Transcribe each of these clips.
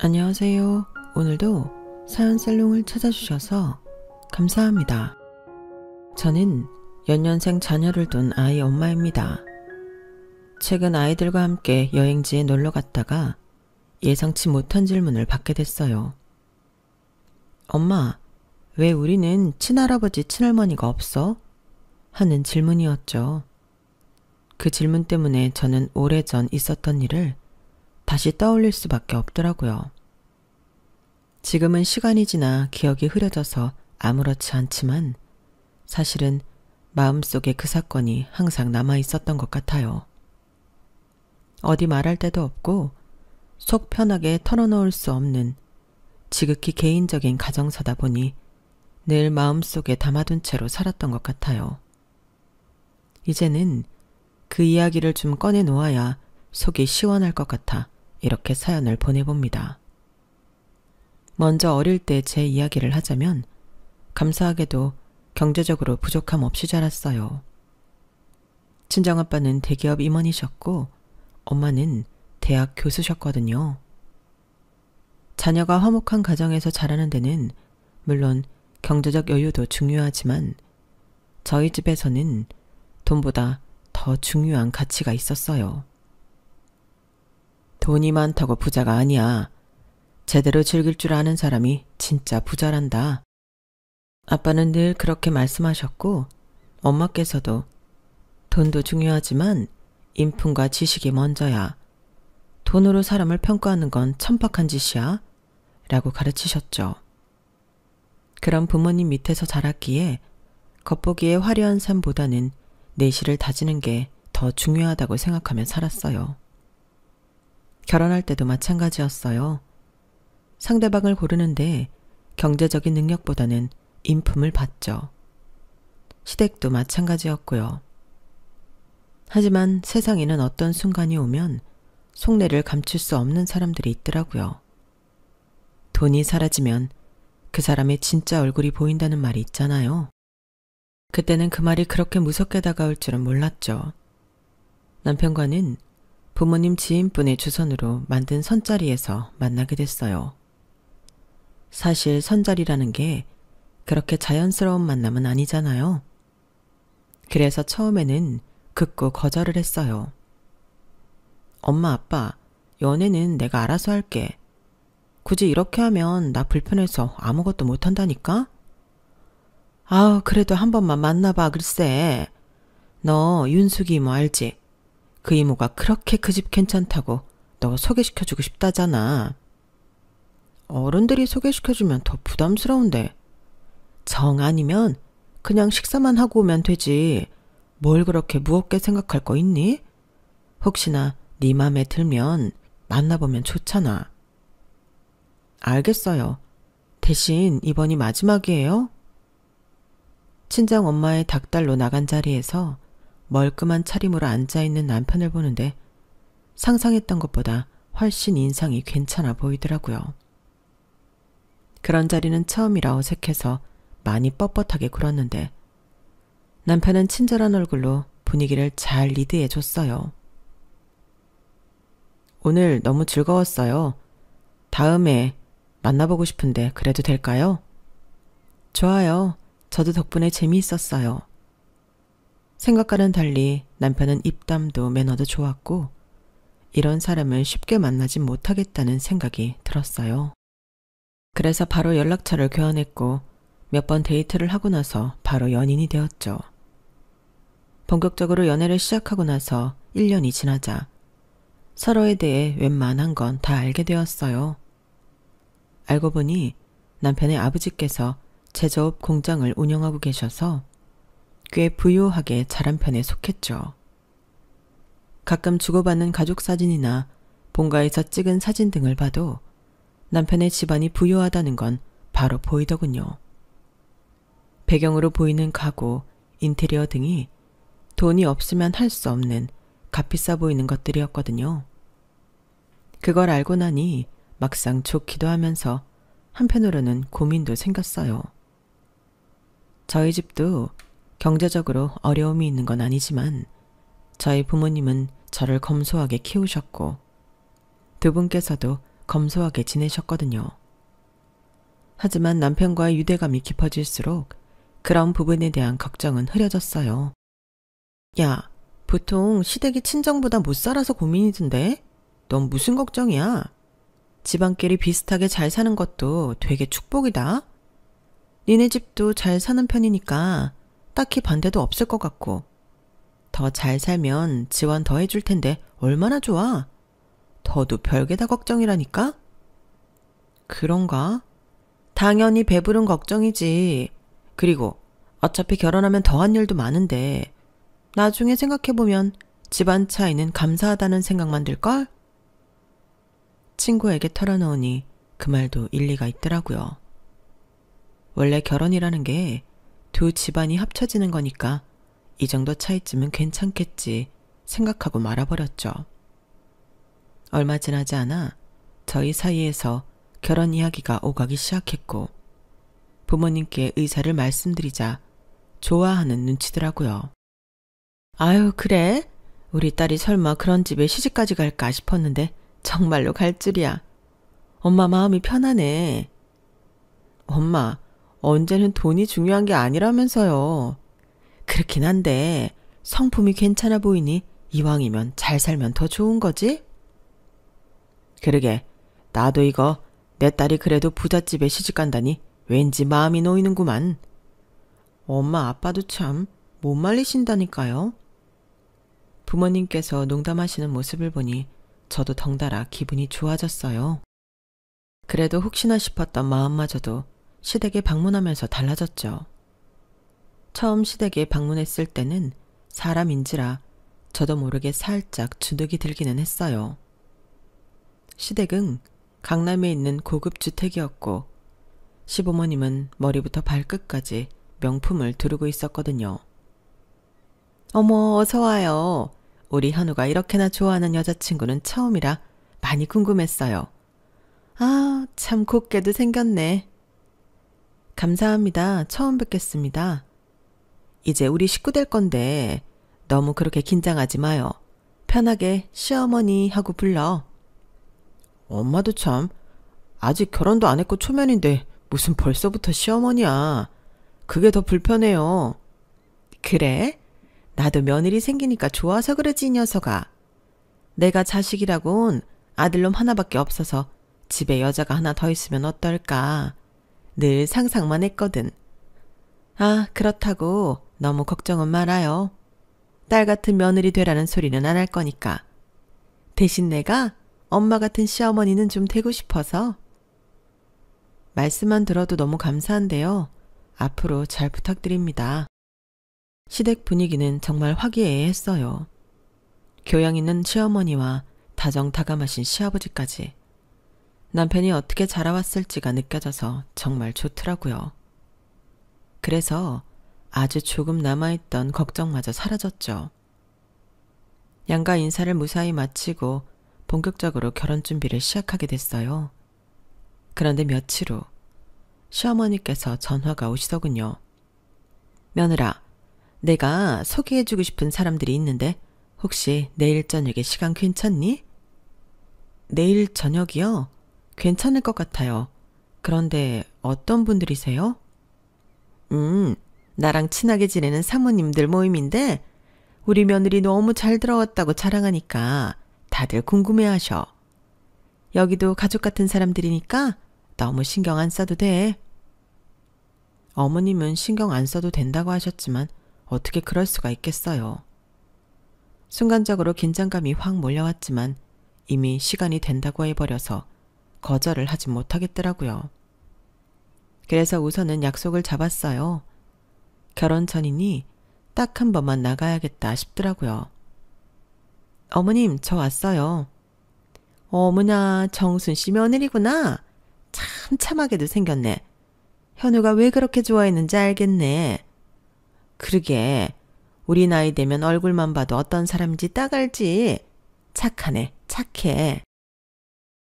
안녕하세요. 오늘도 사연살롱을 찾아주셔서 감사합니다. 저는 연년생 자녀를 둔 아이 엄마입니다. 최근 아이들과 함께 여행지에 놀러 갔다가 예상치 못한 질문을 받게 됐어요. 엄마, 왜 우리는 친할아버지, 친할머니가 없어? 하는 질문이었죠. 그 질문 때문에 저는 오래전 있었던 일을 다시 떠올릴 수밖에 없더라고요. 지금은 시간이 지나 기억이 흐려져서 아무렇지 않지만 사실은 마음속에 그 사건이 항상 남아 있었던 것 같아요. 어디 말할 데도 없고 속 편하게 털어놓을 수 없는 지극히 개인적인 가정사다 보니 늘 마음속에 담아둔 채로 살았던 것 같아요. 이제는 그 이야기를 좀 꺼내놓아야 속이 시원할 것 같아 이렇게 사연을 보내봅니다. 먼저 어릴 때 제 이야기를 하자면 감사하게도 경제적으로 부족함 없이 자랐어요. 친정아빠는 대기업 임원이셨고 엄마는 대학 교수셨거든요. 자녀가 화목한 가정에서 자라는 데는 물론 경제적 여유도 중요하지만 저희 집에서는 돈보다 더 중요한 가치가 있었어요. 돈이 많다고 부자가 아니야. 제대로 즐길 줄 아는 사람이 진짜 부자란다. 아빠는 늘 그렇게 말씀하셨고 엄마께서도 돈도 중요하지만 인품과 지식이 먼저야. 돈으로 사람을 평가하는 건 천박한 짓이야. 라고 가르치셨죠. 그런 부모님 밑에서 자랐기에 겉보기에 화려한 삶보다는 내실을 다지는 게 더 중요하다고 생각하며 살았어요. 결혼할 때도 마찬가지였어요. 상대방을 고르는데 경제적인 능력보다는 인품을 봤죠. 시댁도 마찬가지였고요. 하지만 세상에는 어떤 순간이 오면 속내를 감출 수 없는 사람들이 있더라고요. 돈이 사라지면 그 사람의 진짜 얼굴이 보인다는 말이 있잖아요. 그때는 그 말이 그렇게 무섭게 다가올 줄은 몰랐죠. 남편과는 부모님 지인분의 주선으로 만든 선자리에서 만나게 됐어요. 사실 선자리라는 게 그렇게 자연스러운 만남은 아니잖아요. 그래서 처음에는 극구 거절을 했어요. 엄마, 아빠, 연애는 내가 알아서 할게. 굳이 이렇게 하면 나 불편해서 아무것도 못한다니까? 아우, 그래도 한 번만 만나봐, 글쎄. 너 윤숙이 이모 알지? 그 이모가 그렇게 그 집 괜찮다고 너 소개시켜주고 싶다잖아. 어른들이 소개시켜주면 더 부담스러운데. 정 아니면 그냥 식사만 하고 오면 되지. 뭘 그렇게 무겁게 생각할 거 있니? 혹시나 네 맘에 들면 만나보면 좋잖아. 알겠어요. 대신 이번이 마지막이에요. 친정 엄마의 닭달로 나간 자리에서 멀끔한 차림으로 앉아있는 남편을 보는데 상상했던 것보다 훨씬 인상이 괜찮아 보이더라고요. 그런 자리는 처음이라 어색해서 많이 뻣뻣하게 굴었는데 남편은 친절한 얼굴로 분위기를 잘 리드해 줬어요. 오늘 너무 즐거웠어요. 다음에 만나보고 싶은데 그래도 될까요? 좋아요. 저도 덕분에 재미있었어요. 생각과는 달리 남편은 입담도 매너도 좋았고 이런 사람을 쉽게 만나진 못하겠다는 생각이 들었어요. 그래서 바로 연락처를 교환했고 몇 번 데이트를 하고 나서 바로 연인이 되었죠. 본격적으로 연애를 시작하고 나서 1년이 지나자 서로에 대해 웬만한 건 다 알게 되었어요. 알고 보니 남편의 아버지께서 제조업 공장을 운영하고 계셔서 꽤 부유하게 자란 편에 속했죠. 가끔 주고받는 가족 사진이나 본가에서 찍은 사진 등을 봐도 남편의 집안이 부유하다는 건 바로 보이더군요. 배경으로 보이는 가구, 인테리어 등이 돈이 없으면 할 수 없는 값비싸 보이는 것들이었거든요. 그걸 알고 나니 막상 좋기도 하면서 한편으로는 고민도 생겼어요. 저희 집도 경제적으로 어려움이 있는 건 아니지만 저희 부모님은 저를 검소하게 키우셨고 두 분께서도 검소하게 지내셨거든요. 하지만 남편과의 유대감이 깊어질수록 그런 부분에 대한 걱정은 흐려졌어요. 야, 보통 시댁이 친정보다 못 살아서 고민이던데? 넌 무슨 걱정이야? 집안끼리 비슷하게 잘 사는 것도 되게 축복이다. 니네 집도 잘 사는 편이니까 딱히 반대도 없을 것 같고. 더 잘 살면 지원 더 해줄 텐데 얼마나 좋아. 더도 별게 다 걱정이라니까? 그런가? 당연히 배부른 걱정이지. 그리고 어차피 결혼하면 더한 일도 많은데 나중에 생각해보면 집안 차이는 감사하다는 생각만 들걸? 친구에게 털어놓으니 그 말도 일리가 있더라고요. 원래 결혼이라는 게 두 집안이 합쳐지는 거니까 이 정도 차이쯤은 괜찮겠지 생각하고 말아버렸죠. 얼마 지나지 않아 저희 사이에서 결혼 이야기가 오가기 시작했고 부모님께 의사를 말씀드리자 좋아하는 눈치더라고요. 아유, 그래? 우리 딸이 설마 그런 집에 시집까지 갈까 싶었는데 정말로 갈 줄이야. 엄마 마음이 편하네. 엄마, 언제는 돈이 중요한 게 아니라면서요. 그렇긴 한데 성품이 괜찮아 보이니 이왕이면 잘 살면 더 좋은 거지? 그러게, 나도 이거 내 딸이 그래도 부잣집에 시집 간다니 왠지 마음이 놓이는구만. 엄마 아빠도 참 못 말리신다니까요. 부모님께서 농담하시는 모습을 보니 저도 덩달아 기분이 좋아졌어요. 그래도 혹시나 싶었던 마음마저도 시댁에 방문하면서 달라졌죠. 처음 시댁에 방문했을 때는 사람인지라 저도 모르게 살짝 주눅이 들기는 했어요. 시댁은 강남에 있는 고급 주택이었고 시부모님은 머리부터 발끝까지 명품을 두르고 있었거든요. 어머, 어서 와요. 우리 현우가 이렇게나 좋아하는 여자친구는 처음이라 많이 궁금했어요. 아, 참 곱게도 생겼네. 감사합니다. 처음 뵙겠습니다. 이제 우리 식구 될 건데 너무 그렇게 긴장하지 마요. 편하게 시어머니 하고 불러. 엄마도 참 아직 결혼도 안 했고 초면인데 무슨 벌써부터 시어머니야. 그게 더 불편해요. 그래? 나도 며느리 생기니까 좋아서 그러지 이 녀석아. 내가 자식이라곤 아들놈 하나밖에 없어서 집에 여자가 하나 더 있으면 어떨까. 늘 상상만 했거든. 아, 그렇다고 너무 걱정은 말아요. 딸 같은 며느리 되라는 소리는 안 할 거니까. 대신 내가 엄마 같은 시어머니는 좀 되고 싶어서. 말씀만 들어도 너무 감사한데요. 앞으로 잘 부탁드립니다. 시댁 분위기는 정말 화기애애했어요. 교양 있는 시어머니와 다정다감하신 시아버지까지. 남편이 어떻게 자라왔을지가 느껴져서 정말 좋더라고요. 그래서 아주 조금 남아있던 걱정마저 사라졌죠. 양가 인사를 무사히 마치고 본격적으로 결혼 준비를 시작하게 됐어요. 그런데 며칠 후 시어머니께서 전화가 오시더군요. 며느라, 내가 소개해주고 싶은 사람들이 있는데 혹시 내일 저녁에 시간 괜찮니? 내일 저녁이요? 괜찮을 것 같아요. 그런데 어떤 분들이세요? 나랑 친하게 지내는 사모님들 모임인데 우리 며느리 너무 잘 들어왔다고 자랑하니까 다들 궁금해하셔. 여기도 가족 같은 사람들이니까 너무 신경 안 써도 돼. 어머님은 신경 안 써도 된다고 하셨지만 어떻게 그럴 수가 있겠어요. 순간적으로 긴장감이 확 몰려왔지만 이미 시간이 된다고 해버려서 거절을 하지 못하겠더라고요. 그래서 우선은 약속을 잡았어요. 결혼 전이니 딱 한 번만 나가야겠다 싶더라고요. 어머님, 저 왔어요. 어머나, 정순 씨 며느리구나. 참 참하게도 생겼네. 현우가 왜 그렇게 좋아했는지 알겠네. 그러게, 우리 나이 되면 얼굴만 봐도 어떤 사람인지 딱 알지. 착하네, 착해.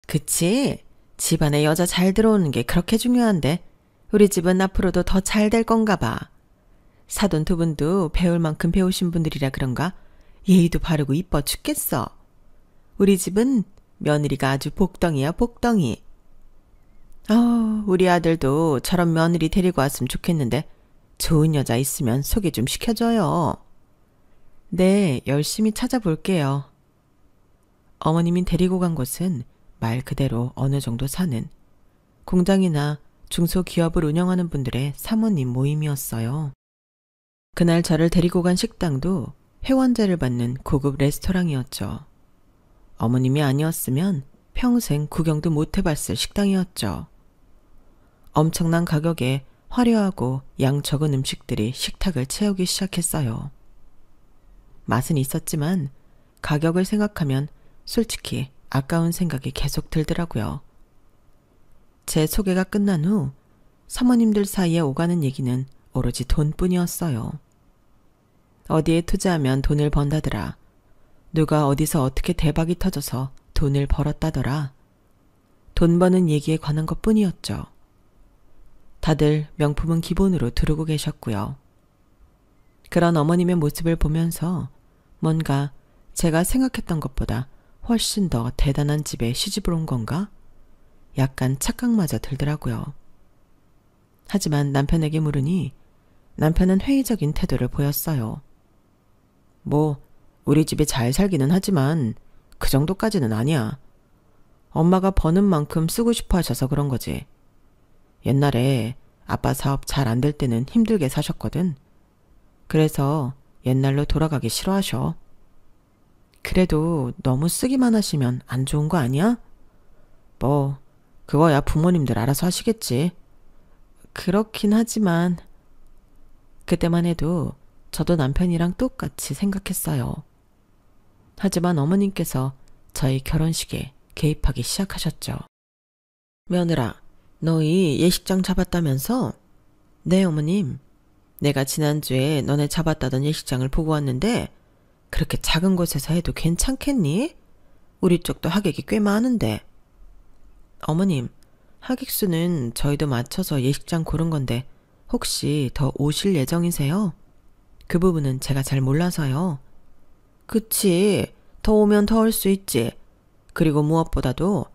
그치? 집안에 여자 잘 들어오는 게 그렇게 중요한데 우리 집은 앞으로도 더 잘 될 건가 봐. 사돈 두 분도 배울 만큼 배우신 분들이라 그런가 예의도 바르고 이뻐 죽겠어. 우리 집은 며느리가 아주 복덩이야, 복덩이. 우리 아들도 저런 며느리 데리고 왔으면 좋겠는데 좋은 여자 있으면 소개 좀 시켜줘요. 네, 열심히 찾아볼게요. 어머님이 데리고 간 곳은 말 그대로 어느 정도 사는 공장이나 중소기업을 운영하는 분들의 사모님 모임이었어요. 그날 저를 데리고 간 식당도 회원제를 받는 고급 레스토랑이었죠. 어머님이 아니었으면 평생 구경도 못 해봤을 식당이었죠. 엄청난 가격에 화려하고 양 적은 음식들이 식탁을 채우기 시작했어요. 맛은 있었지만 가격을 생각하면 솔직히 아까운 생각이 계속 들더라고요. 제 소개가 끝난 후 사모님들 사이에 오가는 얘기는 오로지 돈뿐이었어요. 어디에 투자하면 돈을 번다더라. 누가 어디서 어떻게 대박이 터져서 돈을 벌었다더라. 돈 버는 얘기에 관한 것뿐이었죠. 다들 명품은 기본으로 두르고 계셨고요. 그런 어머님의 모습을 보면서 뭔가 제가 생각했던 것보다 훨씬 더 대단한 집에 시집을 온 건가? 약간 착각마저 들더라고요. 하지만 남편에게 물으니 남편은 회의적인 태도를 보였어요. 뭐 우리 집에 잘 살기는 하지만 그 정도까지는 아니야. 엄마가 버는 만큼 쓰고 싶어 하셔서 그런 거지. 옛날에 아빠 사업 잘 안 될 때는 힘들게 사셨거든. 그래서 옛날로 돌아가기 싫어하셔. 그래도 너무 쓰기만 하시면 안 좋은 거 아니야? 뭐 그거야 부모님들 알아서 하시겠지. 그렇긴 하지만 그때만 해도 저도 남편이랑 똑같이 생각했어요. 하지만 어머님께서 저희 결혼식에 개입하기 시작하셨죠. 며느라, 너희 예식장 잡았다면서? 네, 어머님. 내가 지난주에 너네 잡았다던 예식장을 보고 왔는데 그렇게 작은 곳에서 해도 괜찮겠니? 우리 쪽도 하객이 꽤 많은데. 어머님, 하객 수는 저희도 맞춰서 예식장 고른 건데 혹시 더 오실 예정이세요? 그 부분은 제가 잘 몰라서요. 그치, 더 오면 더 올 수 있지. 그리고 무엇보다도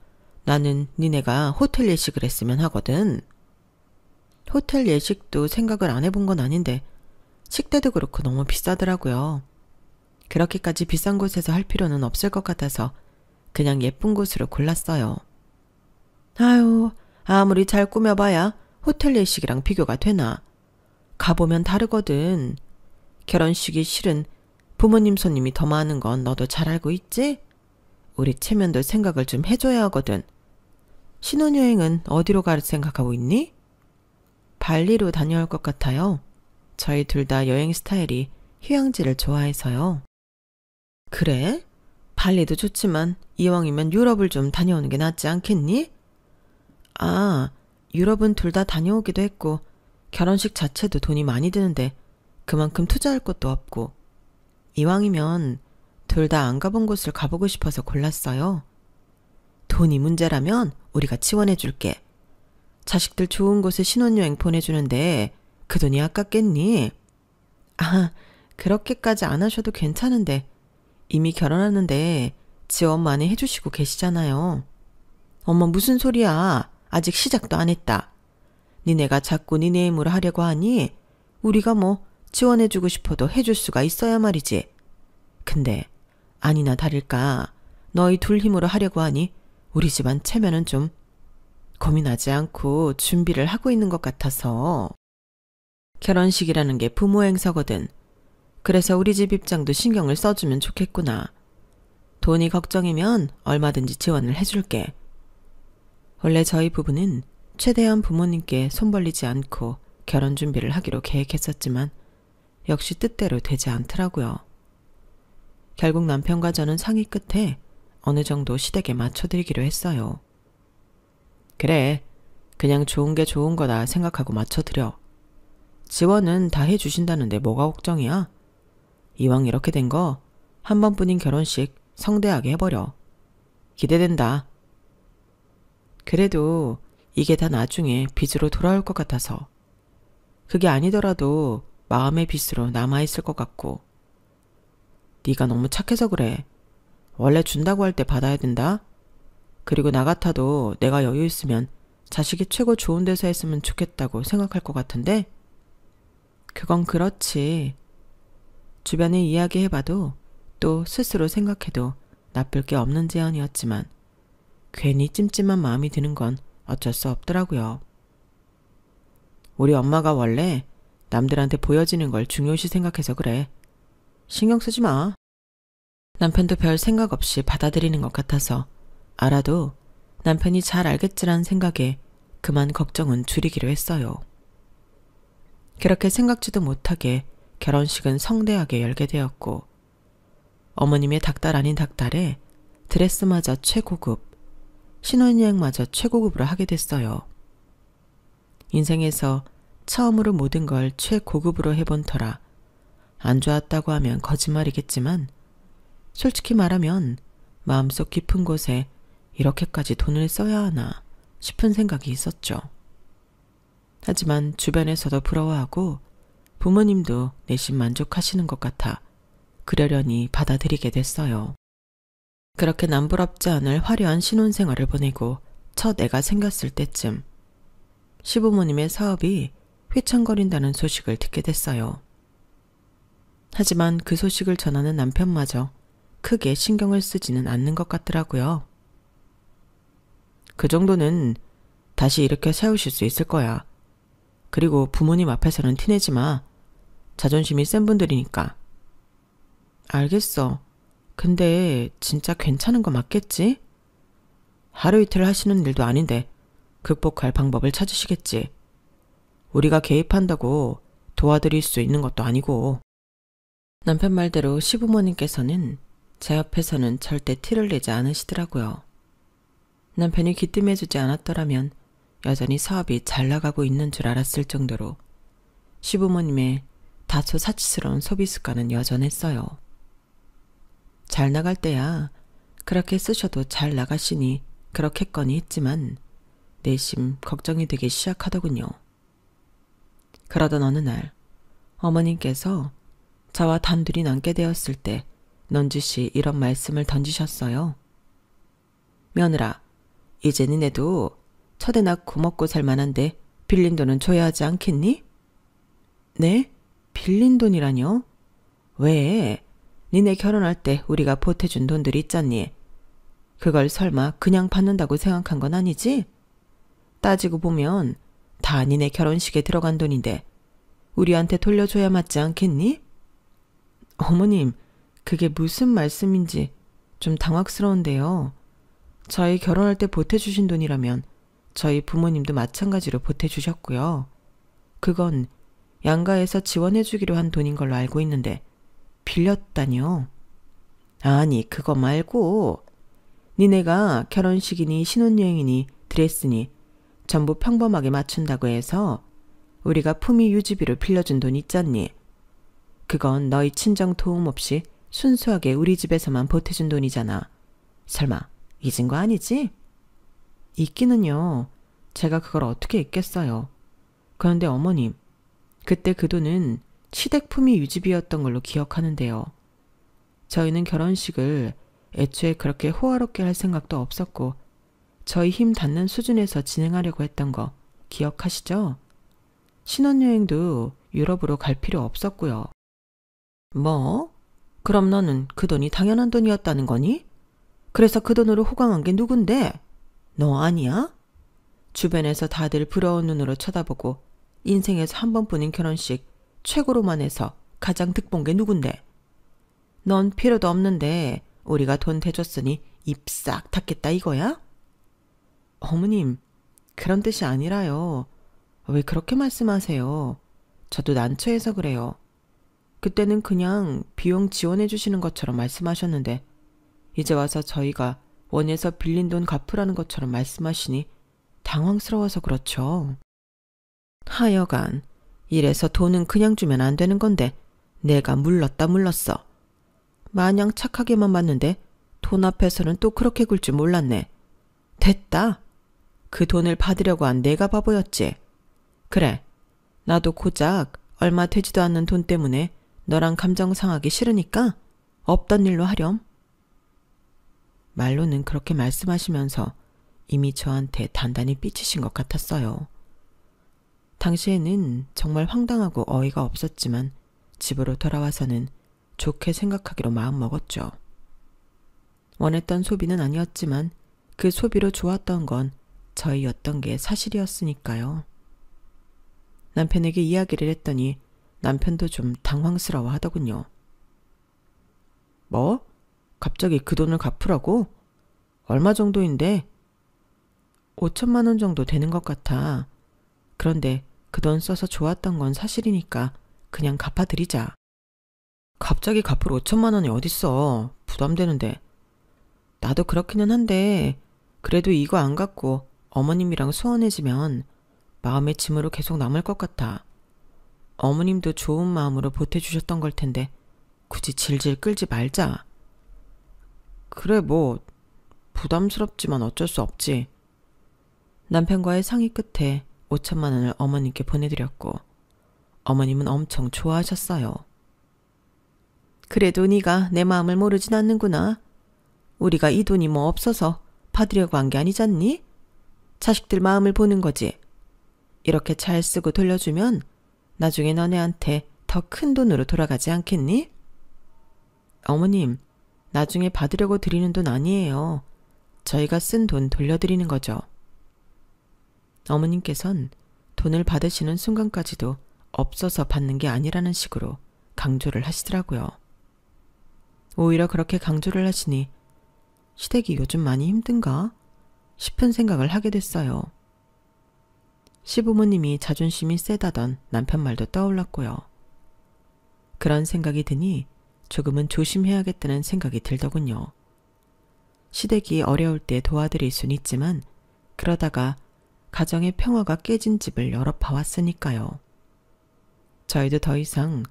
나는 니네가 호텔 예식을 했으면 하거든. 호텔 예식도 생각을 안 해본 건 아닌데 식대도 그렇고 너무 비싸더라고요. 그렇게까지 비싼 곳에서 할 필요는 없을 것 같아서 그냥 예쁜 곳으로 골랐어요. 아유, 아무리 잘 꾸며봐야 호텔 예식이랑 비교가 되나. 가보면 다르거든. 결혼식이 실은 부모님 손님이 더 많은 건 너도 잘 알고 있지? 우리 체면도 생각을 좀 해줘야 하거든. 신혼여행은 어디로 갈 생각하고 있니? 발리로 다녀올 것 같아요. 저희 둘 다 여행 스타일이 휴양지를 좋아해서요. 그래? 발리도 좋지만 이왕이면 유럽을 좀 다녀오는 게 낫지 않겠니? 아, 유럽은 둘 다 다녀오기도 했고 결혼식 자체도 돈이 많이 드는데 그만큼 투자할 것도 없고 이왕이면 둘 다 안 가본 곳을 가보고 싶어서 골랐어요. 돈이 문제라면 우리가 지원해 줄게. 자식들 좋은 곳에 신혼여행 보내주는데 그 돈이 아깝겠니? 아, 그렇게까지 안 하셔도 괜찮은데 이미 결혼하는데 지원 많이 해주시고 계시잖아요. 엄마 무슨 소리야. 아직 시작도 안 했다. 니네가 자꾸 니네 힘으로 하려고 하니 우리가 뭐 지원해주고 싶어도 해줄 수가 있어야 말이지. 근데 아니나 다를까 너희 둘 힘으로 하려고 하니 우리 집안 체면은 좀 고민하지 않고 준비를 하고 있는 것 같아서. 결혼식이라는 게 부모 행사거든. 그래서 우리 집 입장도 신경을 써주면 좋겠구나. 돈이 걱정이면 얼마든지 지원을 해줄게. 원래 저희 부부는 최대한 부모님께 손 벌리지 않고 결혼 준비를 하기로 계획했었지만 역시 뜻대로 되지 않더라고요. 결국 남편과 저는 상의 끝에 어느 정도 시댁에 맞춰드리기로 했어요. 그래, 그냥 좋은 게 좋은 거다 생각하고 맞춰드려. 지원은 다 해주신다는데 뭐가 걱정이야? 이왕 이렇게 된 거 한 번뿐인 결혼식 성대하게 해버려. 기대된다. 그래도 이게 다 나중에 빚으로 돌아올 것 같아서. 그게 아니더라도 마음의 빚으로 남아있을 것 같고. 네가 너무 착해서 그래. 원래 준다고 할 때 받아야 된다. 그리고 나 같아도 내가 여유 있으면 자식이 최고 좋은 데서 했으면 좋겠다고 생각할 것 같은데 그건 그렇지. 주변에 이야기해봐도 또 스스로 생각해도 나쁠 게 없는 제안이었지만 괜히 찜찜한 마음이 드는 건 어쩔 수 없더라고요. 우리 엄마가 원래 남들한테 보여지는 걸 중요시 생각해서 그래. 신경 쓰지 마. 남편도 별 생각 없이 받아들이는 것 같아서 알아도 남편이 잘 알겠지란 생각에 그만 걱정은 줄이기로 했어요. 그렇게 생각지도 못하게 결혼식은 성대하게 열게 되었고 어머님의 닭달 아닌 닭달에 드레스마저 최고급, 신혼여행마저 최고급으로 하게 됐어요. 인생에서 처음으로 모든 걸 최고급으로 해본 터라 안 좋았다고 하면 거짓말이겠지만 솔직히 말하면 마음속 깊은 곳에 이렇게까지 돈을 써야 하나 싶은 생각이 있었죠. 하지만 주변에서도 부러워하고 부모님도 내심 만족하시는 것 같아 그러려니 받아들이게 됐어요. 그렇게 남부럽지 않을 화려한 신혼생활을 보내고 첫 애가 생겼을 때쯤 시부모님의 사업이 휘청거린다는 소식을 듣게 됐어요. 하지만 그 소식을 전하는 남편마저 크게 신경을 쓰지는 않는 것 같더라고요. 그 정도는 다시 일으켜 세우실 수 있을 거야. 그리고 부모님 앞에서는 티내지 마. 자존심이 센 분들이니까. 알겠어. 근데 진짜 괜찮은 거 맞겠지? 하루 이틀 하시는 일도 아닌데 극복할 방법을 찾으시겠지. 우리가 개입한다고 도와드릴 수 있는 것도 아니고. 남편 말대로 시부모님께서는 제 앞에서는 절대 티를 내지 않으시더라고요. 남편이 귀띔해주지 않았더라면 여전히 사업이 잘 나가고 있는 줄 알았을 정도로 시부모님의 다소 사치스러운 소비 습관은 여전했어요. 잘 나갈 때야 그렇게 쓰셔도 잘 나가시니 그렇겠거니 했지만 내심 걱정이 되기 시작하더군요. 그러던 어느 날 어머님께서 저와 단둘이 남게 되었을 때 넌지시 이런 말씀을 던지셨어요. 며느라, 이제 니네도 첫애 낳고 먹고 살 만한데 빌린 돈은 줘야 하지 않겠니? 네? 빌린 돈이라뇨? 왜? 니네 결혼할 때 우리가 보태준 돈들이 있잖니. 그걸 설마 그냥 받는다고 생각한 건 아니지? 따지고 보면 다 니네 결혼식에 들어간 돈인데 우리한테 돌려줘야 맞지 않겠니? 어머님, 그게 무슨 말씀인지 좀 당황스러운데요. 저희 결혼할 때 보태주신 돈이라면 저희 부모님도 마찬가지로 보태주셨고요. 그건 양가에서 지원해주기로 한 돈인 걸로 알고 있는데 빌렸다뇨? 아니, 그거 말고 니네가 결혼식이니 신혼여행이니 드레스니 전부 평범하게 맞춘다고 해서 우리가 품위 유지비로 빌려준 돈 있잖니. 그건 너희 친정 도움 없이 순수하게 우리 집에서만 보태준 돈이잖아. 설마 잊은 거 아니지? 잊기는요. 제가 그걸 어떻게 잊겠어요. 그런데 어머님, 그때 그 돈은 시댁 품위 유지비였던 걸로 기억하는데요. 저희는 결혼식을 애초에 그렇게 호화롭게 할 생각도 없었고 저희 힘 닿는 수준에서 진행하려고 했던 거 기억하시죠? 신혼여행도 유럽으로 갈 필요 없었고요. 뭐? 그럼 너는 그 돈이 당연한 돈이었다는 거니? 그래서 그 돈으로 호강한 게 누군데? 너 아니야? 주변에서 다들 부러운 눈으로 쳐다보고 인생에서 한 번뿐인 결혼식 최고로만 해서 가장 득본 게 누군데? 넌 필요도 없는데 우리가 돈 대줬으니 입 싹 닫겠다 이거야? 어머님, 그런 뜻이 아니라요. 왜 그렇게 말씀하세요? 저도 난처해서 그래요. 그때는 그냥 비용 지원해 주시는 것처럼 말씀하셨는데 이제 와서 저희가 원해서 빌린 돈 갚으라는 것처럼 말씀하시니 당황스러워서 그렇죠. 하여간 이래서 돈은 그냥 주면 안 되는 건데 내가 물렀어. 마냥 착하게만 봤는데 돈 앞에서는 또 그렇게 굴 줄 몰랐네. 됐다. 그 돈을 받으려고 한 내가 바보였지. 그래, 나도 고작 얼마 되지도 않는 돈 때문에 너랑 감정 상하기 싫으니까 없던 일로 하렴. 말로는 그렇게 말씀하시면서 이미 저한테 단단히 삐치신 것 같았어요. 당시에는 정말 황당하고 어이가 없었지만 집으로 돌아와서는 좋게 생각하기로 마음먹었죠. 원했던 소비는 아니었지만 그 소비로 좋았던 건 저희였던 게 사실이었으니까요. 남편에게 이야기를 했더니 남편도 좀 당황스러워 하더군요. 뭐? 갑자기 그 돈을 갚으라고? 얼마 정도인데? 5천만 원 정도 되는 것 같아. 그런데 그 돈 써서 좋았던 건 사실이니까 그냥 갚아드리자. 갑자기 갚을 5천만 원이 어딨어. 부담되는데. 나도 그렇기는 한데 그래도 이거 안 갚고 어머님이랑 소원해지면 마음의 짐으로 계속 남을 것 같아. 어머님도 좋은 마음으로 보태주셨던 걸 텐데 굳이 질질 끌지 말자. 그래 뭐 부담스럽지만 어쩔 수 없지. 남편과의 상의 끝에 5천만 원을 어머님께 보내드렸고 어머님은 엄청 좋아하셨어요. 그래도 네가 내 마음을 모르진 않는구나. 우리가 이 돈이 뭐 없어서 받으려고 한 게 아니잖니? 자식들 마음을 보는 거지. 이렇게 잘 쓰고 돌려주면 나중에 너네한테 더 큰 돈으로 돌아가지 않겠니? 어머님, 나중에 받으려고 드리는 돈 아니에요. 저희가 쓴 돈 돌려드리는 거죠. 어머님께선 돈을 받으시는 순간까지도 없어서 받는 게 아니라는 식으로 강조를 하시더라고요. 오히려 그렇게 강조를 하시니 시댁이 요즘 많이 힘든가 싶은 생각을 하게 됐어요. 시부모님이 자존심이 세다던 남편 말도 떠올랐고요. 그런 생각이 드니 조금은 조심해야겠다는 생각이 들더군요. 시댁이 어려울 때 도와드릴 순 있지만 그러다가 가정의 평화가 깨진 집을 여러 봐왔으니까요. 저희도 더 이상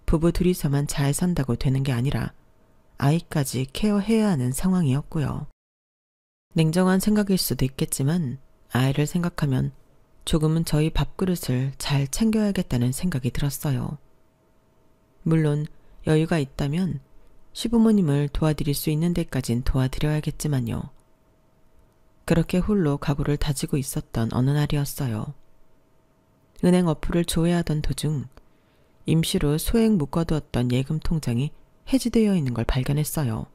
부부 둘이서만 잘 산다고 되는 게 아니라 아이까지 케어해야 하는 상황이었고요. 냉정한 생각일 수도 있겠지만 아이를 생각하면 조금은 저희 밥그릇을 잘 챙겨야겠다는 생각이 들었어요. 물론 여유가 있다면 시부모님을 도와드릴 수 있는 데까진 도와드려야겠지만요. 그렇게 홀로 각오를 다지고 있었던 어느 날이었어요. 은행 어플을 조회하던 도중 임시로 소액 묶어두었던 예금 통장이 해지되어 있는 걸 발견했어요.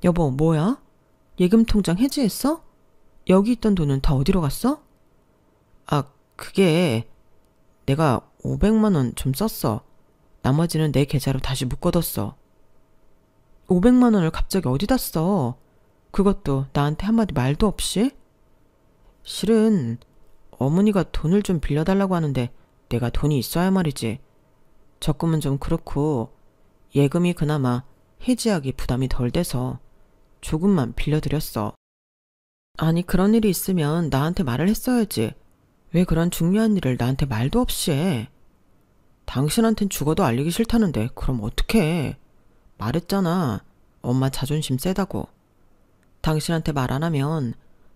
여보, 뭐야? 예금 통장 해지했어? 여기 있던 돈은 다 어디로 갔어? 아, 그게 내가 500만 원 좀 썼어. 나머지는 내 계좌로 다시 묶어뒀어. 500만 원을 갑자기 어디다 써? 그것도 나한테 한마디 말도 없이? 실은 어머니가 돈을 좀 빌려달라고 하는데 내가 돈이 있어야 말이지. 적금은 좀 그렇고 예금이 그나마 해지하기 부담이 덜 돼서 조금만 빌려드렸어. 아니 그런 일이 있으면 나한테 말을 했어야지. 왜 그런 중요한 일을 나한테 말도 없이 해? 당신한텐 죽어도 알리기 싫다는데 그럼 어떡해. 말했잖아. 엄마 자존심 세다고. 당신한테 말 안 하면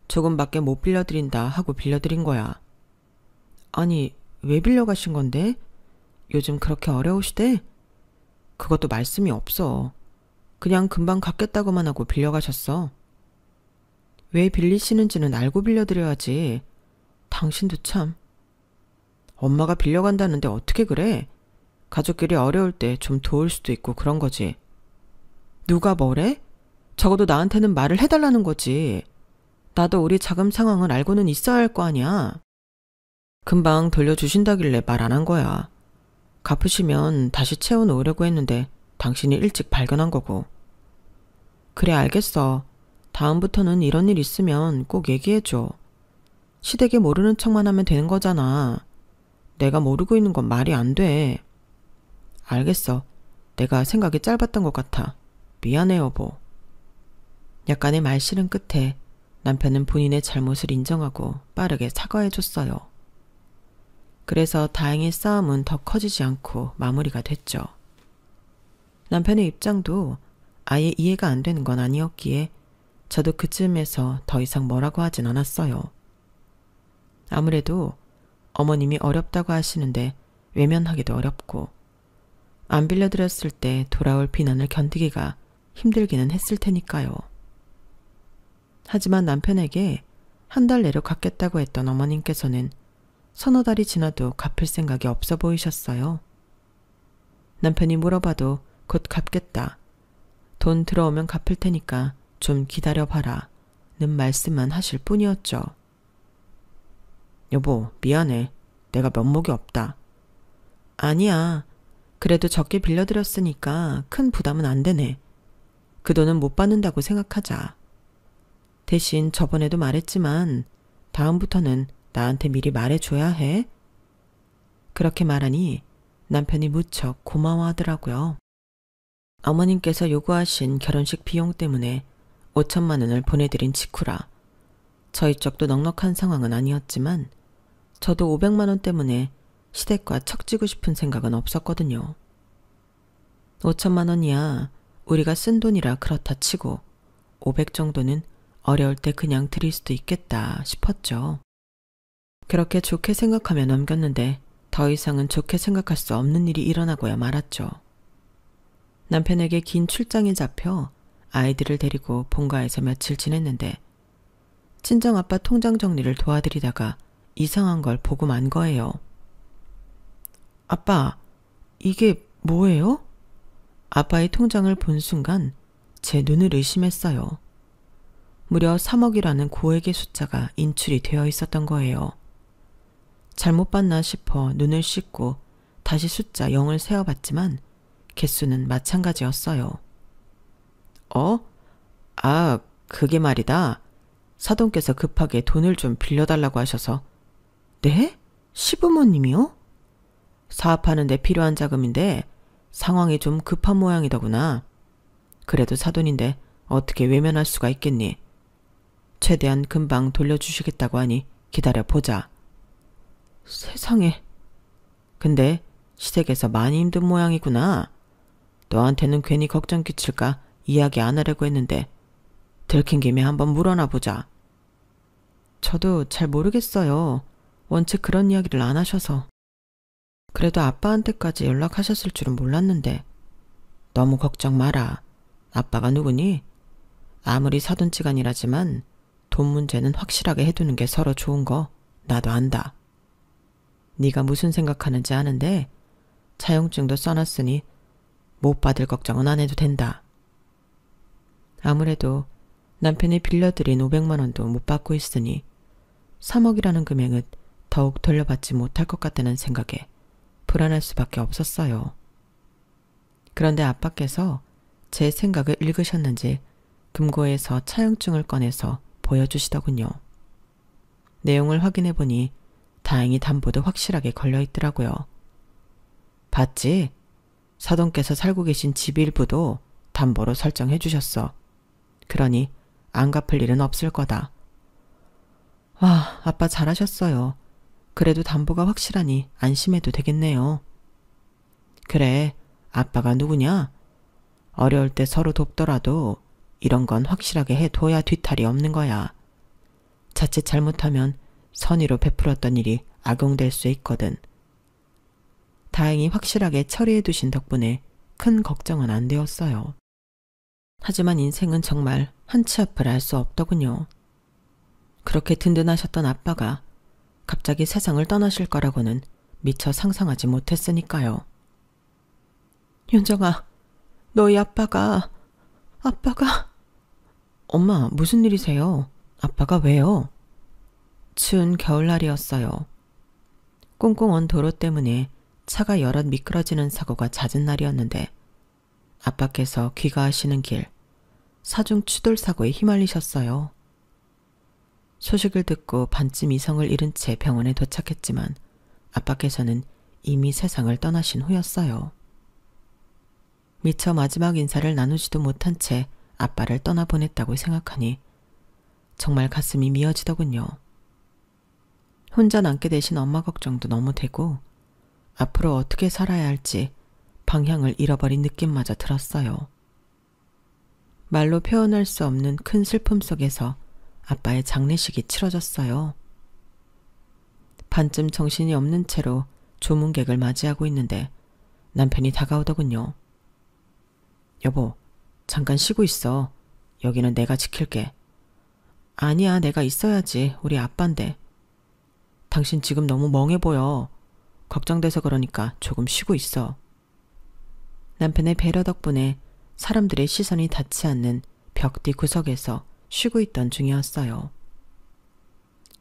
조금밖에 못 빌려드린다 하고 빌려드린 거야. 아니 왜 빌려가신 건데? 요즘 그렇게 어려우시대? 그것도 말씀이 없어. 그냥 금방 갚겠다고만 하고 빌려가셨어. 왜 빌리시는지는 알고 빌려드려야지. 당신도 참. 엄마가 빌려간다는데 어떻게 그래? 가족끼리 어려울 때 좀 도울 수도 있고 그런 거지. 누가 뭐래? 적어도 나한테는 말을 해달라는 거지. 나도 우리 자금 상황을 알고는 있어야 할 거 아니야. 금방 돌려주신다길래 말 안 한 거야. 갚으시면 다시 채워놓으려고 했는데 당신이 일찍 발견한 거고. 그래 알겠어. 다음부터는 이런 일 있으면 꼭 얘기해줘. 시댁에 모르는 척만 하면 되는 거잖아. 내가 모르고 있는 건 말이 안 돼. 알겠어. 내가 생각이 짧았던 것 같아. 미안해 여보. 약간의 말실은 끝에 남편은 본인의 잘못을 인정하고 빠르게 사과해줬어요. 그래서 다행히 싸움은 더 커지지 않고 마무리가 됐죠. 남편의 입장도 아예 이해가 안 되는 건 아니었기에 저도 그쯤에서 더 이상 뭐라고 하진 않았어요. 아무래도 어머님이 어렵다고 하시는데 외면하기도 어렵고 안 빌려드렸을 때 돌아올 비난을 견디기가 힘들기는 했을 테니까요. 하지만 남편에게 한 달 내로 갚겠다고 했던 어머님께서는 서너 달이 지나도 갚을 생각이 없어 보이셨어요. 남편이 물어봐도 곧 갚겠다. 돈 들어오면 갚을 테니까 좀 기다려봐라. 는 말씀만 하실 뿐이었죠. 여보, 미안해. 내가 면목이 없다. 아니야. 그래도 적게 빌려드렸으니까 큰 부담은 안 되네. 그 돈은 못 받는다고 생각하자. 대신 저번에도 말했지만 다음부터는 나한테 미리 말해줘야 해. 그렇게 말하니 남편이 무척 고마워하더라고요. 어머님께서 요구하신 결혼식 비용 때문에 5천만 원을 보내드린 직후라 저희 쪽도 넉넉한 상황은 아니었지만 저도 500만 원 때문에 시댁과 척지고 싶은 생각은 없었거든요. 5천만 원이야 우리가 쓴 돈이라 그렇다 치고 500 정도는 어려울 때 그냥 드릴 수도 있겠다 싶었죠. 그렇게 좋게 생각하며 넘겼는데 더 이상은 좋게 생각할 수 없는 일이 일어나고야 말았죠. 남편에게 긴 출장이 잡혀 아이들을 데리고 본가에서 며칠 지냈는데 친정아빠 통장 정리를 도와드리다가 이상한 걸 보고 만 거예요. 아빠, 이게 뭐예요? 아빠의 통장을 본 순간 제 눈을 의심했어요. 무려 3억이라는 고액의 숫자가 인출이 되어 있었던 거예요. 잘못 봤나 싶어 눈을 씻고 다시 숫자 0을 세어봤지만 개수는 마찬가지였어요. 그게 말이다. 사돈께서 급하게 돈을 좀 빌려달라고 하셔서. 네? 시부모님이요? 사업하는 데 필요한 자금인데 상황이 좀 급한 모양이더구나. 그래도 사돈인데 어떻게 외면할 수가 있겠니? 최대한 금방 돌려주시겠다고 하니 기다려보자. 세상에. 근데 시댁에서 많이 힘든 모양이구나. 너한테는 괜히 걱정 끼칠까 이야기 안 하려고 했는데 들킨 김에 한번 물어나 보자. 저도 잘 모르겠어요. 원체 그런 이야기를 안 하셔서. 그래도 아빠한테까지 연락하셨을 줄은 몰랐는데. 너무 걱정 마라. 아빠가 누구니? 아무리 사돈지간이라지만 돈 문제는 확실하게 해두는 게 서로 좋은 거 나도 안다. 네가 무슨 생각하는지 아는데 차용증도 써놨으니 못 받을 걱정은 안 해도 된다. 아무래도 남편이 빌려드린 500만 원도 못 받고 있으니 3억이라는 금액은 더욱 돌려받지 못할 것 같다는 생각에 불안할 수밖에 없었어요. 그런데 아빠께서 제 생각을 읽으셨는지 금고에서 차용증을 꺼내서 보여주시더군요. 내용을 확인해보니 다행히 담보도 확실하게 걸려있더라고요. 봤지? 사돈께서 살고 계신 집 일부도 담보로 설정해 주셨어. 그러니 안 갚을 일은 없을 거다. 와, 아빠 잘하셨어요. 그래도 담보가 확실하니 안심해도 되겠네요. 그래, 아빠가 누구냐? 어려울 때 서로 돕더라도 이런 건 확실하게 해둬야 뒤탈이 없는 거야. 자칫 잘못하면 선의로 베풀었던 일이 악용될 수 있거든. 다행히 확실하게 처리해 두신 덕분에 큰 걱정은 안 되었어요. 하지만 인생은 정말 한치 앞을 알 수 없더군요. 그렇게 든든하셨던 아빠가 갑자기 세상을 떠나실 거라고는 미처 상상하지 못했으니까요. 윤정아, 너희 아빠가... 엄마, 무슨 일이세요? 아빠가 왜요? 추운 겨울날이었어요. 꽁꽁 언 도로 때문에 차가 여럿 미끄러지는 사고가 잦은 날이었는데 아빠께서 귀가하시는 길 사중 추돌 사고에 휘말리셨어요. 소식을 듣고 반쯤 이성을 잃은 채 병원에 도착했지만 아빠께서는 이미 세상을 떠나신 후였어요. 미처 마지막 인사를 나누지도 못한 채 아빠를 떠나보냈다고 생각하니 정말 가슴이 미어지더군요. 혼자 남게 되신 엄마 걱정도 너무 되고 앞으로 어떻게 살아야 할지 방향을 잃어버린 느낌마저 들었어요. 말로 표현할 수 없는 큰 슬픔 속에서 아빠의 장례식이 치러졌어요. 반쯤 정신이 없는 채로 조문객을 맞이하고 있는데 남편이 다가오더군요. 여보, 잠깐 쉬고 있어. 여기는 내가 지킬게. 아니야, 내가 있어야지. 우리 아빠인데. 당신 지금 너무 멍해 보여. 걱정돼서 그러니까 조금 쉬고 있어. 남편의 배려 덕분에 사람들의 시선이 닿지 않는 벽 뒤 구석에서 쉬고 있던 중이었어요.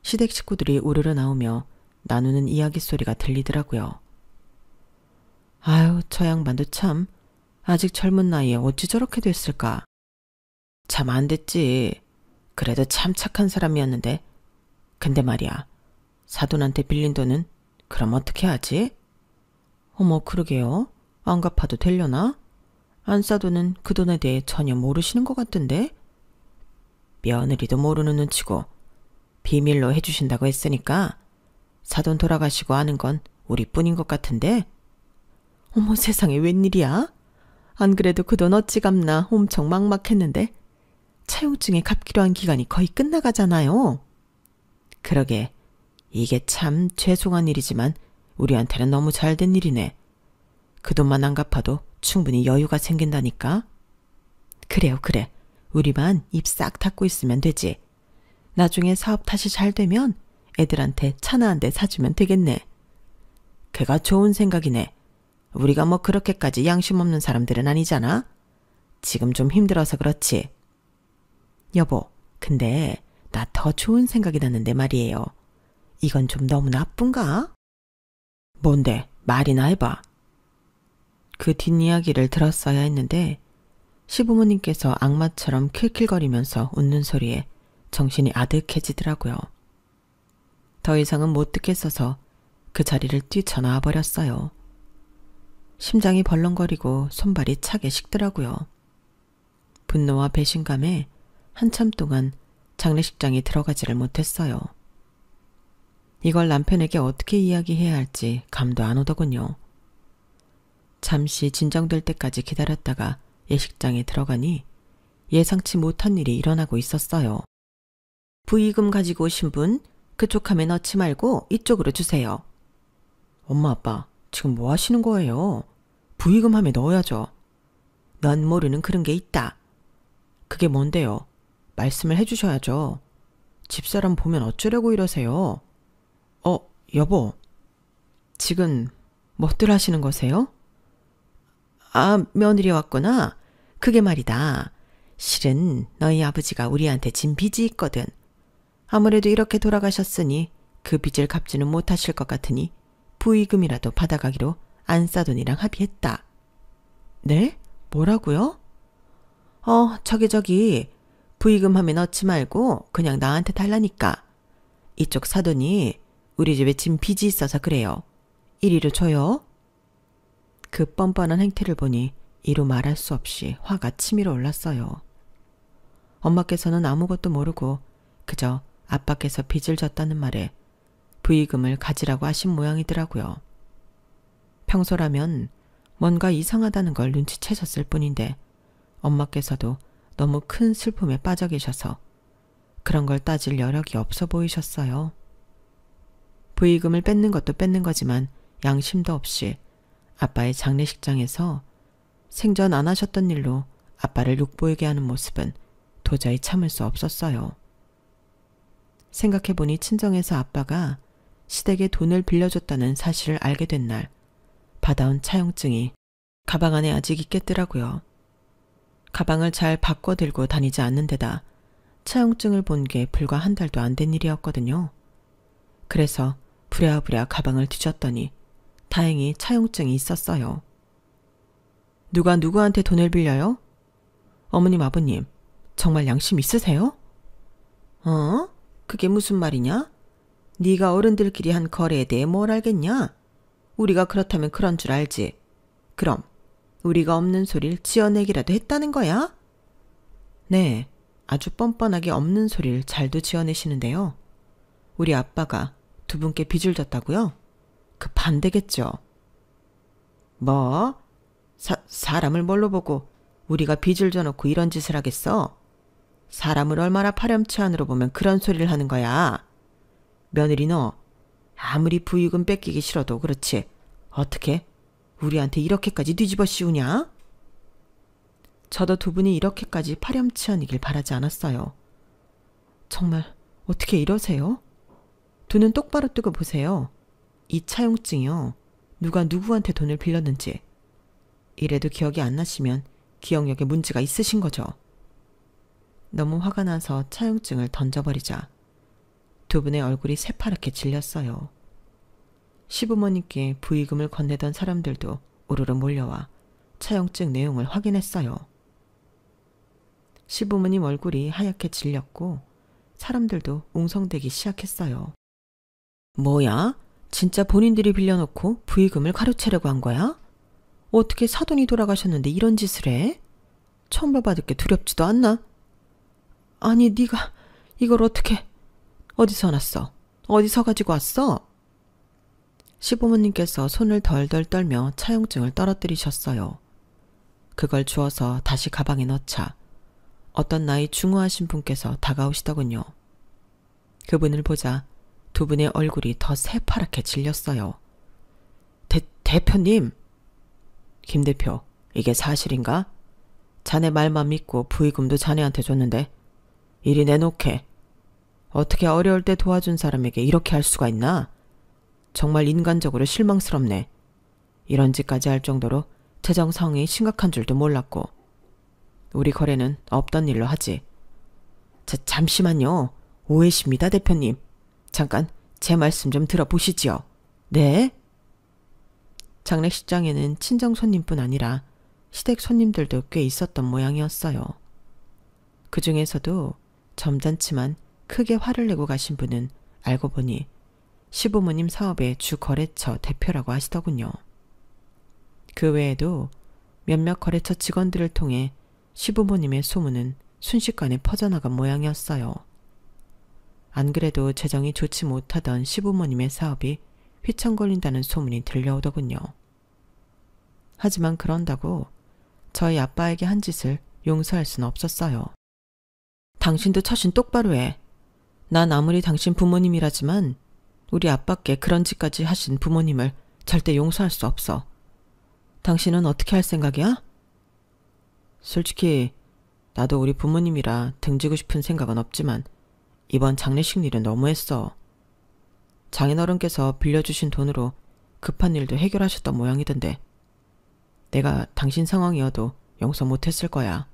시댁 식구들이 우르르 나오며 나누는 이야기 소리가 들리더라고요. 아유, 저 양반도 참 아직 젊은 나이에 어찌 저렇게 됐을까. 참 안 됐지. 그래도 참 착한 사람이었는데. 근데 말이야, 사돈한테 빌린 돈은 그럼 어떻게 하지? 어머, 그러게요. 안 갚아도 되려나? 안사돈은 그 돈에 대해 전혀 모르시는 것 같던데? 며느리도 모르는 눈치고 비밀로 해주신다고 했으니까 사돈 돌아가시고 아는 건 우리뿐인 것 같은데? 어머, 세상에 웬일이야? 안 그래도 그 돈 어찌 갚나 엄청 막막했는데 차용증에 갚기로 한 기간이 거의 끝나가잖아요. 그러게, 이게 참 죄송한 일이지만 우리한테는 너무 잘된 일이네. 그 돈만 안 갚아도 충분히 여유가 생긴다니까. 그래요, 그래. 우리만 입 싹 닫고 있으면 되지. 나중에 사업 다시 잘 되면 애들한테 차나 한 대 사주면 되겠네. 걔가 좋은 생각이네. 우리가 뭐 그렇게까지 양심 없는 사람들은 아니잖아. 지금 좀 힘들어서 그렇지. 여보, 근데 나 더 좋은 생각이 났는데 말이에요. 이건 좀 너무 나쁜가? 뭔데? 말이나 해봐. 그 뒷이야기를 들었어야 했는데 시부모님께서 악마처럼 킬킬거리면서 웃는 소리에 정신이 아득해지더라고요. 더 이상은 못 듣겠어서 그 자리를 뛰쳐나와 버렸어요. 심장이 벌렁거리고 손발이 차게 식더라고요. 분노와 배신감에 한참 동안 장례식장에 들어가지를 못했어요. 이걸 남편에게 어떻게 이야기해야 할지 감도 안 오더군요. 잠시 진정될 때까지 기다렸다가 예식장에 들어가니 예상치 못한 일이 일어나고 있었어요. 부의금 가지고 오신 분 그쪽 함에 넣지 말고 이쪽으로 주세요. 엄마, 아빠, 지금 뭐 하시는 거예요? 부의금 함에 넣어야죠. 넌 모르는 그런 게 있다. 그게 뭔데요? 말씀을 해주셔야죠. 집사람 보면 어쩌려고 이러세요? 여보. 지금 뭐들 하시는 거세요? 아, 며느리 왔구나. 그게 말이다. 실은 너희 아버지가 우리한테 진 빚이 있거든. 아무래도 이렇게 돌아가셨으니 그 빚을 갚지는 못하실 것 같으니 부의금이라도 받아가기로 안사돈이랑 합의했다. 네? 뭐라고요? 저기 부의금 함에 넣지 말고 그냥 나한테 달라니까. 이쪽 사돈이 우리 집에 진 빚이 있어서 그래요. 이리로 줘요. 그 뻔뻔한 행태를 보니 이루 말할 수 없이 화가 치밀어 올랐어요. 엄마께서는 아무것도 모르고 그저 아빠께서 빚을 졌다는 말에 부의금을 가지라고 하신 모양이더라고요. 평소라면 뭔가 이상하다는 걸 눈치채셨을 뿐인데 엄마께서도 너무 큰 슬픔에 빠져 계셔서 그런 걸 따질 여력이 없어 보이셨어요. 부의금을 뺏는 것도 뺏는 거지만 양심도 없이 아빠의 장례식장에서 생전 안 하셨던 일로 아빠를 욕보이게 하는 모습은 도저히 참을 수 없었어요. 생각해보니 친정에서 아빠가 시댁에 돈을 빌려줬다는 사실을 알게 된 날 받아온 차용증이 가방 안에 아직 있겠더라고요. 가방을 잘 바꿔 들고 다니지 않는 데다 차용증을 본 게 불과 한 달도 안 된 일이었거든요. 그래서 부랴부랴 가방을 뒤졌더니 다행히 차용증이 있었어요. 누가 누구한테 돈을 빌려요? 어머님, 아버님, 정말 양심 있으세요? 그게 무슨 말이냐? 네가 어른들끼리 한 거래에 대해 뭘 알겠냐? 우리가 그렇다면 그런 줄 알지. 그럼 우리가 없는 소리를 지어내기라도 했다는 거야? 네, 아주 뻔뻔하게 없는 소리를 잘도 지어내시는데요. 우리 아빠가 두 분께 빚을 졌다고요? 그 반대겠죠. 뭐? 사람을 뭘로 보고 우리가 빚을 져놓고 이런 짓을 하겠어? 사람을 얼마나 파렴치한으로 보면 그런 소리를 하는 거야. 며느리 너 아무리 부의금 뺏기기 싫어도 그렇지 어떻게 우리한테 이렇게까지 뒤집어 씌우냐? 저도 두 분이 이렇게까지 파렴치한이길 바라지 않았어요. 정말 어떻게 이러세요? 두 눈 똑바로 뜨고 보세요. 이 차용증이요. 누가 누구한테 돈을 빌렸는지. 이래도 기억이 안 나시면 기억력에 문제가 있으신 거죠. 너무 화가 나서 차용증을 던져버리자 두 분의 얼굴이 새파랗게 질렸어요. 시부모님께 부의금을 건네던 사람들도 우르르 몰려와 차용증 내용을 확인했어요. 시부모님 얼굴이 하얗게 질렸고 사람들도 웅성대기 시작했어요. 뭐야? 진짜 본인들이 빌려놓고 부의금을 가로채려고 한 거야? 어떻게 사돈이 돌아가셨는데 이런 짓을 해? 천벌받을 게 두렵지도 않나? 아니 네가 이걸 어떻게... 어디서 났어? 어디서 가지고 왔어? 시부모님께서 손을 덜덜 떨며 차용증을 떨어뜨리셨어요. 그걸 주워서 다시 가방에 넣자 어떤 나이 중후하신 분께서 다가오시더군요. 그분을 보자 두 분의 얼굴이 더 새파랗게 질렸어요. 대표님! 김 대표, 이게 사실인가? 자네 말만 믿고 부의금도 자네한테 줬는데 이리 내놓게. 어떻게 어려울 때 도와준 사람에게 이렇게 할 수가 있나? 정말 인간적으로 실망스럽네. 이런 짓까지 할 정도로 재정 상황이 심각한 줄도 몰랐고. 우리 거래는 없던 일로 하지. 잠시만요. 오해십니다, 대표님. 잠깐 제 말씀 좀 들어보시지요. 네? 장례식장에는 친정 손님뿐 아니라 시댁 손님들도 꽤 있었던 모양이었어요. 그 중에서도 점잖지만 크게 화를 내고 가신 분은 알고 보니 시부모님 사업의 주 거래처 대표라고 하시더군요. 그 외에도 몇몇 거래처 직원들을 통해 시부모님의 소문은 순식간에 퍼져나간 모양이었어요. 안 그래도 재정이 좋지 못하던 시부모님의 사업이 휘청거린다는 소문이 들려오더군요. 하지만 그런다고 저희 아빠에게 한 짓을 용서할 수는 없었어요. 당신도 처신 똑바로 해. 난 아무리 당신 부모님이라지만 우리 아빠께 그런 짓까지 하신 부모님을 절대 용서할 수 없어. 당신은 어떻게 할 생각이야? 솔직히 나도 우리 부모님이라 등지고 싶은 생각은 없지만 이번 장례식 일은 너무했어. 장인어른께서 빌려주신 돈으로 급한 일도 해결하셨던 모양이던데 내가 당신 상황이어도 용서 못했을 거야.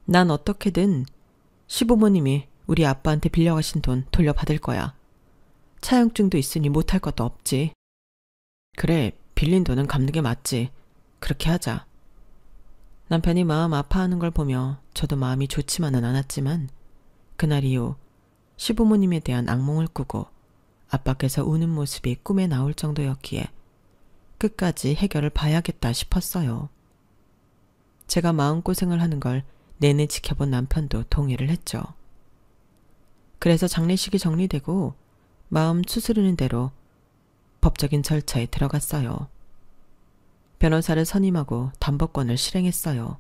난 어떻게든 시부모님이 우리 아빠한테 빌려가신 돈 돌려받을 거야. 차용증도 있으니 못할 것도 없지. 그래, 빌린 돈은 갚는 게 맞지. 그렇게 하자. 남편이 마음 아파하는 걸 보며 저도 마음이 좋지만은 않았지만 그날 이후 시부모님에 대한 악몽을 꾸고 아빠께서 우는 모습이 꿈에 나올 정도였기에 끝까지 해결을 봐야겠다 싶었어요. 제가 마음고생을 하는 걸 내내 지켜본 남편도 동의를 했죠. 그래서 장례식이 정리되고 마음 추스르는 대로 법적인 절차에 들어갔어요. 변호사를 선임하고 담보권을 실행했어요.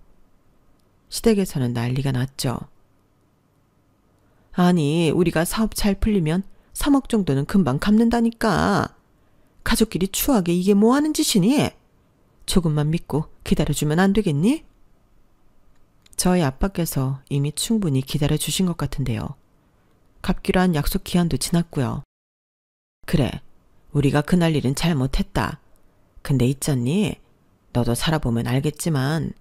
시댁에서는 난리가 났죠. 아니, 우리가 사업 잘 풀리면 3억 정도는 금방 갚는다니까. 가족끼리 추하게 이게 뭐 하는 짓이니? 조금만 믿고 기다려주면 안 되겠니? 저희 아빠께서 이미 충분히 기다려주신 것 같은데요. 갚기로 한 약속 기한도 지났고요. 그래, 우리가 그날 일은 잘못했다. 근데 있잖니, 너도 살아보면 알겠지만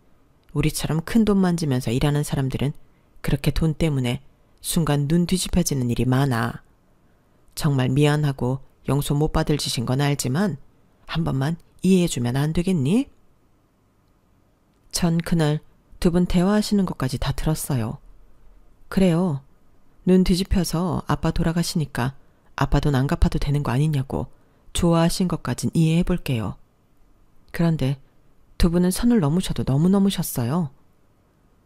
우리처럼 큰 돈 만지면서 일하는 사람들은 그렇게 돈 때문에 순간 눈 뒤집혀지는 일이 많아. 정말 미안하고 용서 못 받을 짓인 건 알지만 한 번만 이해해주면 안 되겠니? 전 그날 두 분 대화하시는 것까지 다 들었어요. 그래요. 눈 뒤집혀서 아빠 돌아가시니까 아빠 돈 안 갚아도 되는 거 아니냐고 좋아하신 것까진 이해해볼게요. 그런데 두 분은 선을 넘으셔도 너무 넘으셨어요.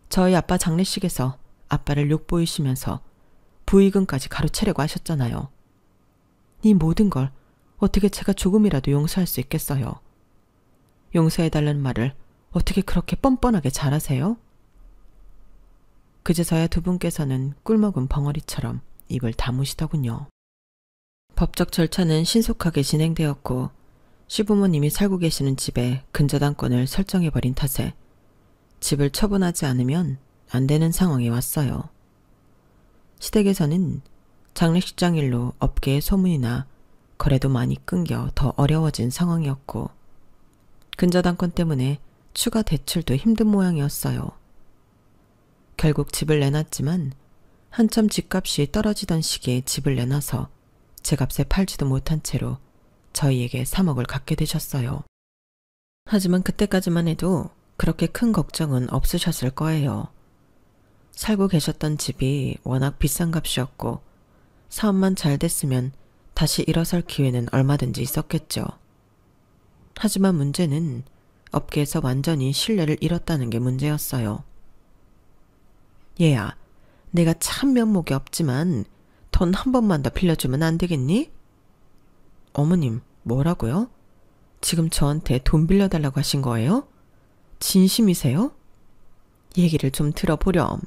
저희 아빠 장례식에서 아빠를 욕보이시면서 부의금까지 가로채려고 하셨잖아요. 이 모든 걸 어떻게 제가 조금이라도 용서할 수 있겠어요? 용서해달라는 말을 어떻게 그렇게 뻔뻔하게 잘하세요? 그제서야 두 분께서는 꿀먹은 벙어리처럼 입을 다무시더군요. 법적 절차는 신속하게 진행되었고 시부모님이 살고 계시는 집에 근저당권을 설정해버린 탓에 집을 처분하지 않으면 안 되는 상황이 왔어요. 시댁에서는 장례식장 일로 업계의 소문이나 거래도 많이 끊겨 더 어려워진 상황이었고 근저당권 때문에 추가 대출도 힘든 모양이었어요. 결국 집을 내놨지만 한참 집값이 떨어지던 시기에 집을 내놔서 제값에 팔지도 못한 채로 저희에게 3억을 갖게 되셨어요. 하지만 그때까지만 해도 그렇게 큰 걱정은 없으셨을 거예요. 살고 계셨던 집이 워낙 비싼 값이었고 사업만 잘 됐으면 다시 일어설 기회는 얼마든지 있었겠죠. 하지만 문제는 업계에서 완전히 신뢰를 잃었다는 게 문제였어요. 얘야, 내가 참 면목이 없지만 돈 한 번만 더 빌려주면 안 되겠니? 어머님, 뭐라고요? 지금 저한테 돈 빌려달라고 하신 거예요? 진심이세요? 얘기를 좀 들어보렴.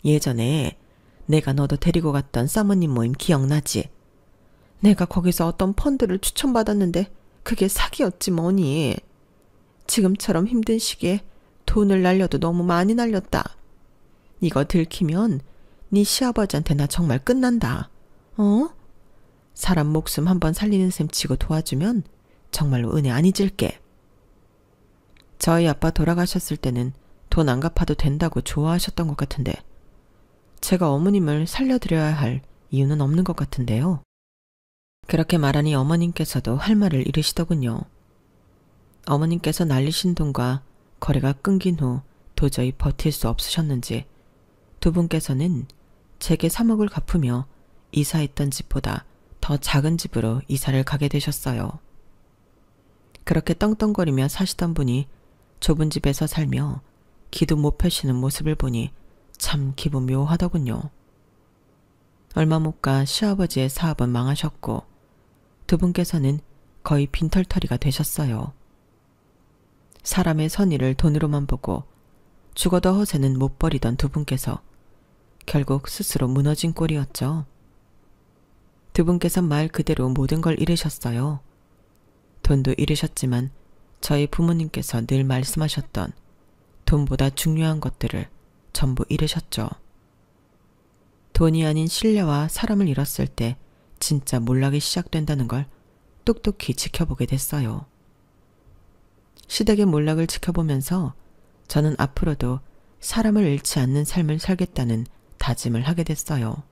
예전에 내가 너도 데리고 갔던 사모님 모임 기억나지? 내가 거기서 어떤 펀드를 추천받았는데 그게 사기였지 뭐니. 지금처럼 힘든 시기에 돈을 날려도 너무 많이 날렸다. 이거 들키면 네 시아버지한테 나 정말 끝난다. 어? 사람 목숨 한번 살리는 셈 치고 도와주면 정말로 은혜 안 잊을게. 저희 아빠 돌아가셨을 때는 돈 안 갚아도 된다고 좋아하셨던 것 같은데 제가 어머님을 살려드려야 할 이유는 없는 것 같은데요. 그렇게 말하니 어머님께서도 할 말을 잃으시더군요. 어머님께서 날리신 돈과 거래가 끊긴 후 도저히 버틸 수 없으셨는지 두 분께서는 제게 3억을 갚으며 이사했던 집보다 더 작은 집으로 이사를 가게 되셨어요. 그렇게 떵떵거리며 사시던 분이 좁은 집에서 살며 기도 못 펴시는 모습을 보니 참 기분 묘하더군요. 얼마 못 가 시아버지의 사업은 망하셨고 두 분께서는 거의 빈털터리가 되셨어요. 사람의 선의를 돈으로만 보고 죽어도 허세는 못 버리던 두 분께서 결국 스스로 무너진 꼴이었죠. 두 분께서 말 그대로 모든 걸 잃으셨어요. 돈도 잃으셨지만 저희 부모님께서 늘 말씀하셨던 돈보다 중요한 것들을 전부 잃으셨죠. 돈이 아닌 신뢰와 사람을 잃었을 때 진짜 몰락이 시작된다는 걸 똑똑히 지켜보게 됐어요. 시댁의 몰락을 지켜보면서 저는 앞으로도 사람을 잃지 않는 삶을 살겠다는 다짐을 하게 됐어요.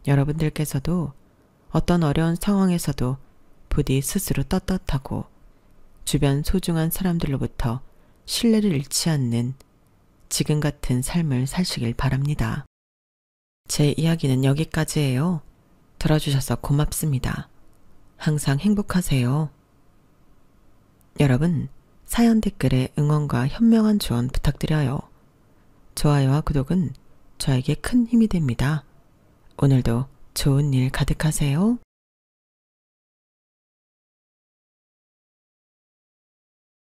여러분들께서도 어떤 어려운 상황에서도 부디 스스로 떳떳하고 주변 소중한 사람들로부터 신뢰를 잃지 않는 지금 같은 삶을 사시길 바랍니다. 제 이야기는 여기까지예요. 들어주셔서 고맙습니다. 항상 행복하세요. 여러분, 사연 댓글에 응원과 현명한 조언 부탁드려요. 좋아요와 구독은 저에게 큰 힘이 됩니다. 오늘도 좋은 일 가득하세요.